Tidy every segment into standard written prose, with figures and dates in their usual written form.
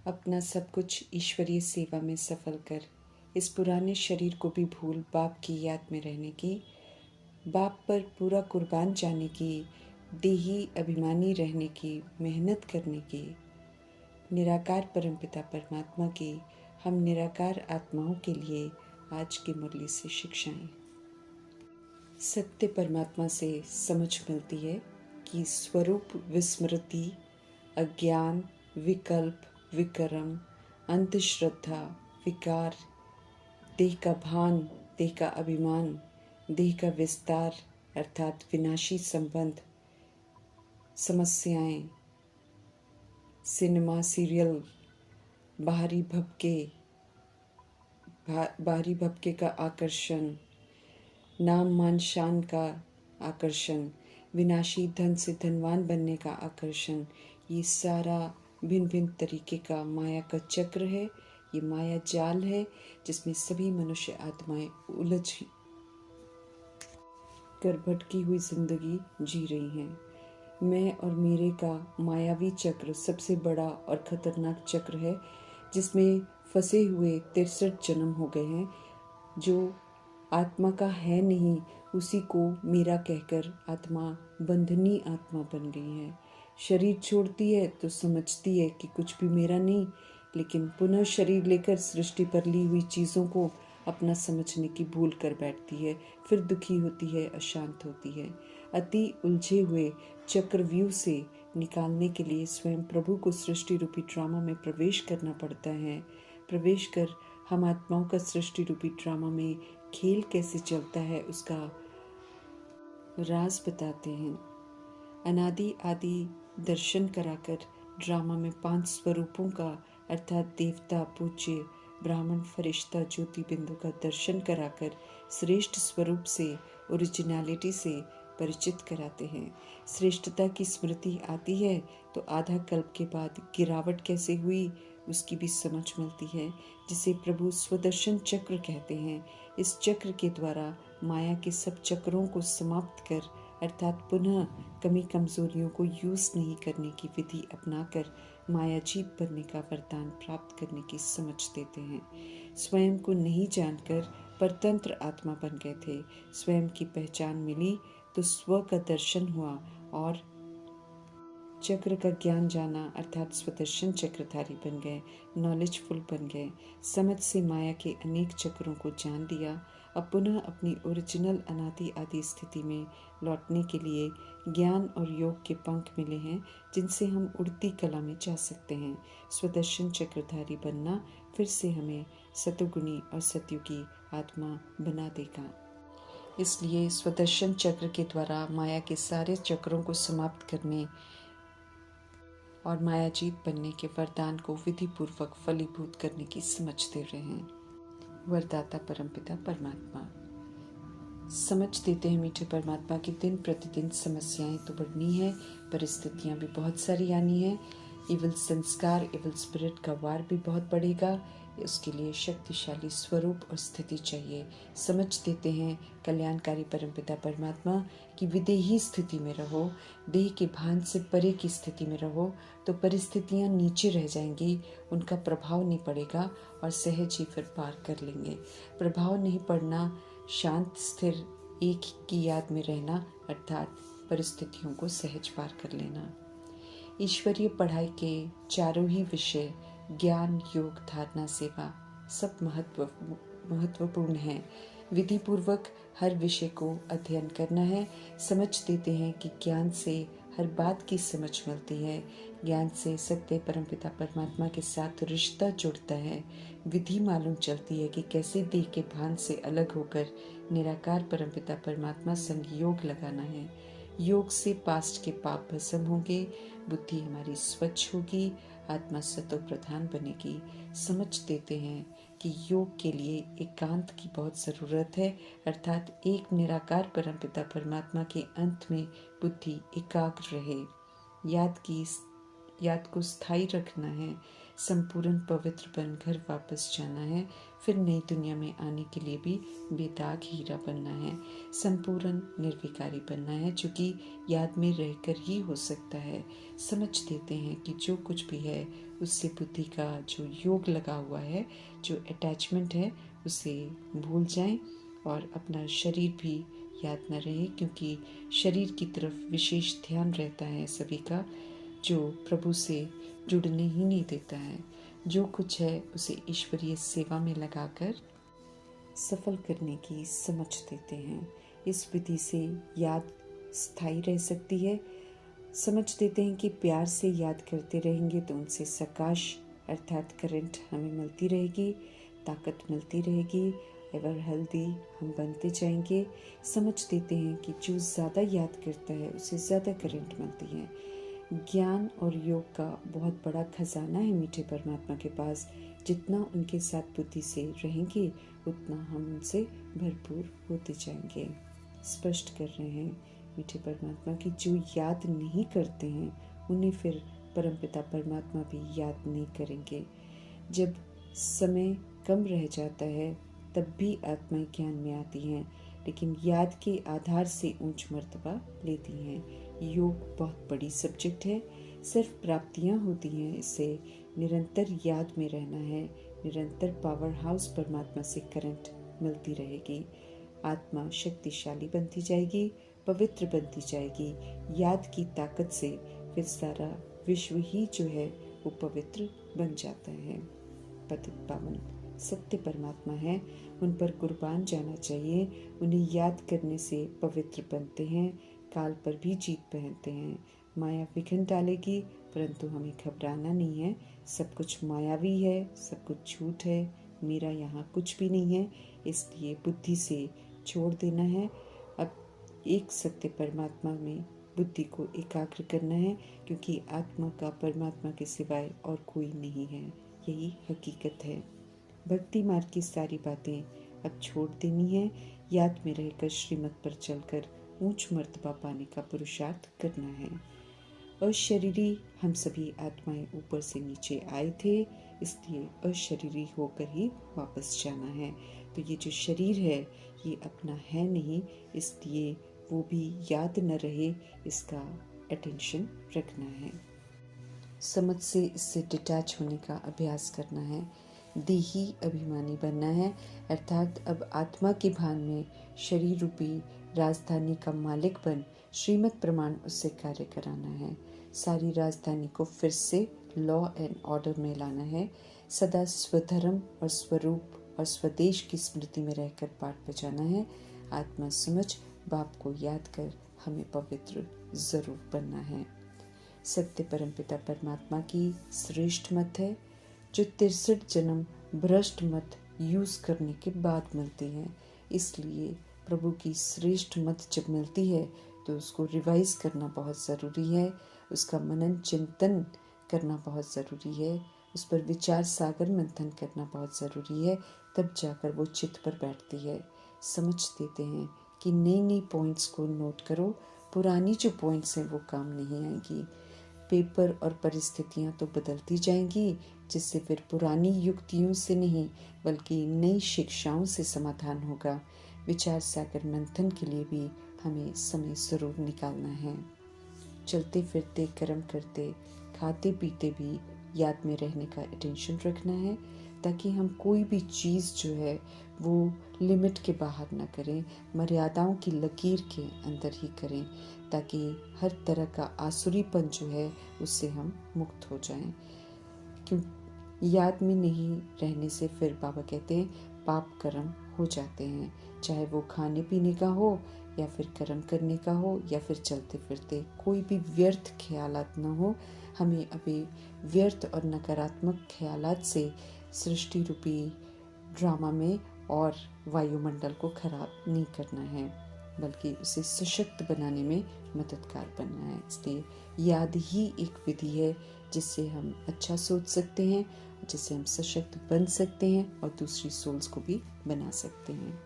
अपना सब कुछ ईश्वरीय सेवा में सफल कर इस पुराने शरीर को भी भूल बाप की याद में रहने की, बाप पर पूरा कुर्बान जाने की, देही अभिमानी रहने की, मेहनत करने की, निराकार परमपिता परमात्मा की हम निराकार आत्माओं के लिए आज की मुरली से शिक्षाएं। सत्य परमात्मा से समझ मिलती है कि स्वरूप विस्मृति, अज्ञान, विकल्प, विकर्म, अंधश्रद्धा, विकार, देह का भान, देह का अभिमान, देह का विस्तार अर्थात विनाशी संबंध, समस्याएं, सिनेमा सीरियल, बाहरी भपके का आकर्षण, नाम मान शान का आकर्षण, विनाशी धन से धनवान बनने का आकर्षण, ये सारा भिन्न भिन्न तरीके का माया का चक्र है। ये माया जाल है जिसमें सभी मनुष्य आत्माएं उलझ कर भटकी हुई जिंदगी जी रही हैं। मैं और मेरे का मायावी चक्र सबसे बड़ा और खतरनाक चक्र है, जिसमें फंसे हुए 63 जन्म हो गए हैं। जो आत्मा का है नहीं, उसी को मेरा कहकर आत्मा बंधनी आत्मा बन गई है। शरीर छोड़ती है तो समझती है कि कुछ भी मेरा नहीं, लेकिन पुनः शरीर लेकर सृष्टि पर ली हुई चीज़ों को अपना समझने की भूल कर बैठती है। फिर दुखी होती है, अशांत होती है। अति उलझे हुए चक्रव्यूह से निकालने के लिए स्वयं प्रभु को सृष्टि रूपी ड्रामा में प्रवेश करना पड़ता है। प्रवेश कर हम आत्माओं का सृष्टि रूपी ड्रामा में खेल कैसे चलता है उसका राज बताते हैं। अनादि आदि दर्शन कराकर ड्रामा में 5 स्वरूपों का अर्थात देवता, पूज्य, ब्राह्मण, फरिश्ता, ज्योति बिंदु का दर्शन कराकर श्रेष्ठ स्वरूप से, ओरिजिनलिटी से परिचित कराते हैं। श्रेष्ठता की स्मृति आती है तो आधा कल्प के बाद गिरावट कैसे हुई उसकी भी समझ मिलती है, जिसे प्रभु स्वदर्शन चक्र कहते हैं। इस चक्र के द्वारा माया के सब चक्रों को समाप्त कर अर्थात पुनः कमी कमजोरियों को यूज नहीं करने की विधि अपनाकर मायाजीत बनने का वरदान प्राप्त करने की समझ देते हैं। स्वयं को नहीं जानकर परतंत्र आत्मा बन गए थे। स्वयं की पहचान मिली तो स्व का दर्शन हुआ और चक्र का ज्ञान जाना अर्थात स्वदर्शन चक्रधारी बन गए, नॉलेजफुल बन गए। समझ से माया के अनेक चक्रों को जान लिया। अब पुनः अपनी ओरिजिनल अनादि आदि स्थिति में लौटने के लिए ज्ञान और योग के पंख मिले हैं, जिनसे हम उड़ती कला में जा सकते हैं। स्वदर्शन चक्रधारी बनना फिर से हमें सतुगुणी और सत्युगी आत्मा बना देगा। इसलिए स्वदर्शन चक्र के द्वारा माया के सारे चक्रों को समाप्त करने और मायाजीत बनने के वरदान को विधि पूर्वक फलीभूत करने की समझ दे रहे हैं। वरदाता परमपिता परमात्मा समझ देते हैं मीठे परमात्मा की दिन प्रतिदिन समस्याएं तो बढ़नी है, परिस्थितियां भी बहुत सारी आनी है। इवल संस्कार, इवल स्पिरिट का वार भी बहुत बढ़ेगा। उसके लिए शक्तिशाली स्वरूप और स्थिति चाहिए। समझ देते हैं कल्याणकारी परमपिता परमात्मा की विदेही स्थिति में रहो, देह के भान से परे की स्थिति में रहो तो परिस्थितियां नीचे रह जाएंगी, उनका प्रभाव नहीं पड़ेगा और सहज ही फिर पार कर लेंगे। प्रभाव नहीं पड़ना, शांत स्थिर एक की याद में रहना अर्थात परिस्थितियों को सहज पार कर लेना। ईश्वरीय पढ़ाई के चारों ही विषय ज्ञान, योग, धारणा, सेवा सब महत्वपूर्ण हैं। विधि पूर्वक हर विषय को अध्ययन करना है। समझ देते हैं कि ज्ञान से हर बात की समझ मिलती है। ज्ञान से सत्य परमपिता परमात्मा के साथ रिश्ता जुड़ता है। विधि मालूम चलती है कि कैसे देह के भान से अलग होकर निराकार परमपिता परमात्मा संग योग लगाना है। योग से पास्ट के पाप भस्म होंगे, बुद्धि हमारी स्वच्छ होगी, आत्मा सतो प्रधान बनेगी। समझ देते हैं कि योग के लिए एकांत की बहुत ज़रूरत है, अर्थात एक निराकार परमपिता परमात्मा के अंत में बुद्धि एकाग्र रहे। याद को स्थायी रखना है, संपूर्ण पवित्र बनकर वापस जाना है, फिर नई दुनिया में आने के लिए भी बेदाग हीरा बनना है, संपूर्ण निर्विकारी बनना है, जो कि याद में रहकर ही हो सकता है। समझ देते हैं कि जो कुछ भी है उससे बुद्धि का जो योग लगा हुआ है, जो अटैचमेंट है, उसे भूल जाएं और अपना शरीर भी याद न रहे, क्योंकि शरीर की तरफ विशेष ध्यान रहता है सभी का, जो प्रभु से जुड़ने ही नहीं देता है। जो कुछ है उसे ईश्वरीय सेवा में लगाकर सफल करने की समझ देते हैं। इस विधि से याद स्थायी रह सकती है। समझ देते हैं कि प्यार से याद करते रहेंगे तो उनसे सकाश अर्थात करंट हमें मिलती रहेगी, ताकत मिलती रहेगी, एवर हेल्दी हम बनते जाएंगे। समझ देते हैं कि जो ज़्यादा याद करता है उसे ज़्यादा करंट मिलती है। ज्ञान और योग का बहुत बड़ा खजाना है मीठे परमात्मा के पास। जितना उनके साथ बुद्धि से रहेंगे उतना हम उनसे भरपूर होते जाएंगे। स्पष्ट कर रहे हैं मीठे परमात्मा की जो याद नहीं करते हैं उन्हें फिर परमपिता परमात्मा भी याद नहीं करेंगे। जब समय कम रह जाता है तब भी आत्माएं ज्ञान में आती हैं, लेकिन याद के आधार से ऊंच मर्तबा लेती हैं। योग बहुत बड़ी सब्जेक्ट है, सिर्फ प्राप्तियां होती हैं, इससे निरंतर याद में रहना है, निरंतर पावर हाउस परमात्मा से करंट मिलती रहेगी। आत्मा शक्तिशाली बनती जाएगी, पवित्र बनती जाएगी। याद की ताकत से फिर सारा विश्व ही जो है वो पवित्र बन जाता है। पतित पावन सत्य परमात्मा है, उन पर कुर्बान जाना चाहिए। उन्हें याद करने से पवित्र बनते हैं, काल पर भी जीत पहनते हैं। माया विघ्न डालेगी, परंतु हमें घबराना नहीं है। सब कुछ मायावी है, सब कुछ झूठ है, मेरा यहाँ कुछ भी नहीं है, इसलिए बुद्धि से छोड़ देना है। अब एक सत्य परमात्मा में बुद्धि को एकाग्र करना है, क्योंकि आत्मा का परमात्मा के सिवाय और कोई नहीं है। यही हकीकत है। भक्ति मार्ग की सारी बातें अब छोड़ देनी है, याद में रहकर श्रीमत पर चलकर ऊंच मर्तबा पाने का पुरुषार्थ करना है। अशरीरी हम सभी आत्माएं ऊपर से नीचे आए थे, इसलिए अशरीरी होकर ही वापस जाना है। तो ये जो शरीर है ये अपना है नहीं, इसलिए वो भी याद न रहे, इसका अटेंशन रखना है। समझ से इससे डिटैच होने का अभ्यास करना है। देही अभिमानी बनना है, अर्थात अब आत्मा के भान में शरीर रूपी राजधानी का मालिक बन श्रीमत प्रमाण उससे कार्य कराना है। सारी राजधानी को फिर से लॉ एंड ऑर्डर में लाना है। सदा स्वधर्म और स्वरूप और स्वदेश की स्मृति में रहकर पाठ बजाना है। आत्मा समझ बाप को याद कर हमें पवित्र जरूर बनना है। सत्य परमपिता परमात्मा की श्रेष्ठ मत है, जो 63 जन्म भ्रष्ट मत यूज करने के बाद मिलती हैं। इसलिए प्रभु की श्रेष्ठ मत जब मिलती है तो उसको रिवाइज करना बहुत ज़रूरी है, उसका मनन चिंतन करना बहुत ज़रूरी है, उस पर विचार सागर मंथन करना बहुत ज़रूरी है, तब जाकर वो चित्त पर बैठती है। समझ देते हैं कि नई नई पॉइंट्स को नोट करो, पुरानी जो पॉइंट्स हैं वो काम नहीं आएंगी। पेपर और परिस्थितियां तो बदलती जाएंगी, जिससे फिर पुरानी युक्तियों से नहीं बल्कि नई शिक्षाओं से समाधान होगा। विचार सागर मंथन के लिए भी हमें समय जरूर निकालना है। चलते फिरते कर्म करते खाते पीते भी याद में रहने का अटेंशन रखना है, ताकि हम कोई भी चीज़ जो है वो लिमिट के बाहर ना करें, मर्यादाओं की लकीर के अंदर ही करें, ताकि हर तरह का आसुरीपन जो है उससे हम मुक्त हो जाएं। क्यों याद में नहीं रहने से फिर बाबा कहते हैं पाप कर्म हो जाते हैं, चाहे वो खाने पीने का हो या फिर कर्म करने का हो या फिर चलते फिरते कोई भी व्यर्थ ख्यालात ना हो। हमें अभी व्यर्थ और नकारात्मक ख्यालात से सृष्टि रूपी ड्रामा में और वायुमंडल को खराब नहीं करना है, बल्कि उसे सशक्त बनाने में मददगार बनना है। इसलिए याद ही एक विधि है जिससे हम अच्छा सोच सकते हैं, जिससे हम सशक्त बन सकते हैं और दूसरी सोल्स को भी बना सकते हैं।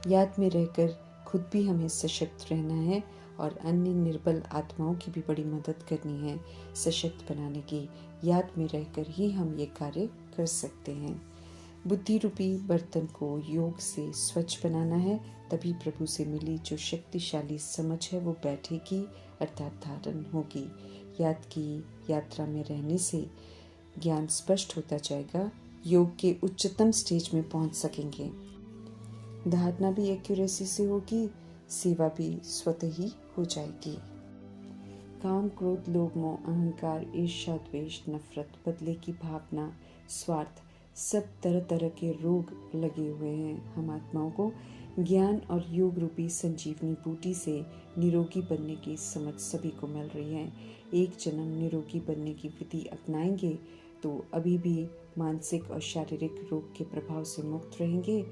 याद में रहकर खुद भी हमें सशक्त रहना है और अन्य निर्बल आत्माओं की भी बड़ी मदद करनी है, सशक्त बनाने की। याद में रहकर ही हम ये कार्य कर सकते हैं। बुद्धि रूपी बर्तन को योग से स्वच्छ बनाना है, तभी प्रभु से मिली जो शक्तिशाली समझ है वो बैठेगी अर्थात धारण होगी। याद की यात्रा में रहने से ज्ञान स्पष्ट होता जाएगा, योग के उच्चतम स्टेज में पहुंच सकेंगे। धारणा भी एक्यूरेसी से होगी, सेवा भी स्वतः ही हो जाएगी। काम, क्रोध, लोभ, मोह, अहंकार, ईर्ष्या, द्वेष, नफरत, बदले की भावना, स्वार्थ, सब तरह तरह के रोग लगे हुए हैं। हम आत्माओं को ज्ञान और योग रूपी संजीवनी बूटी से निरोगी बनने की समझ सभी को मिल रही है। एक जन्म निरोगी बनने की विधि अपनाएंगे तो अभी भी मानसिक और शारीरिक रोग के प्रभाव से मुक्त रहेंगे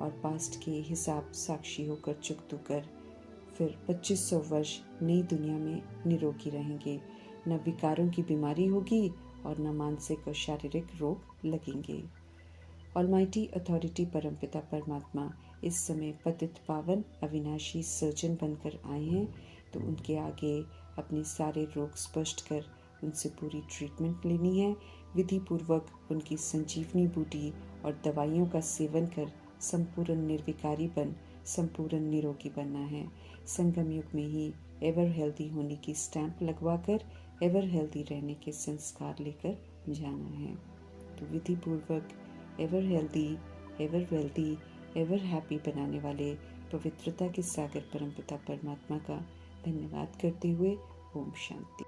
और पास्ट के हिसाब साक्षी होकर चुकतू कर फिर 2500 वर्ष नई दुनिया में निरोगी रहेंगे। न विकारों की बीमारी होगी और न मानसिक और शारीरिक रोग लगेंगे। ऑलमाइटी अथॉरिटी परमपिता परमात्मा इस समय पतित पावन अविनाशी सर्जन बनकर आए हैं, तो उनके आगे अपने सारे रोग स्पष्ट कर उनसे पूरी ट्रीटमेंट लेनी है। विधि पूर्वक उनकी संजीवनी बूटी और दवाइयों का सेवन कर संपूर्ण निर्विकारी बन संपूर्ण निरोगी बनना है। संगम युग में ही एवर हेल्दी होने की स्टैंप लगवाकर एवर हेल्दी रहने के संस्कार लेकर जाना है। तो विधि पूर्वक ever healthy, ever wealthy, ever happy बनाने वाले पवित्रता के सागर परमपिता परमात्मा का धन्यवाद करते हुए ओम शांति।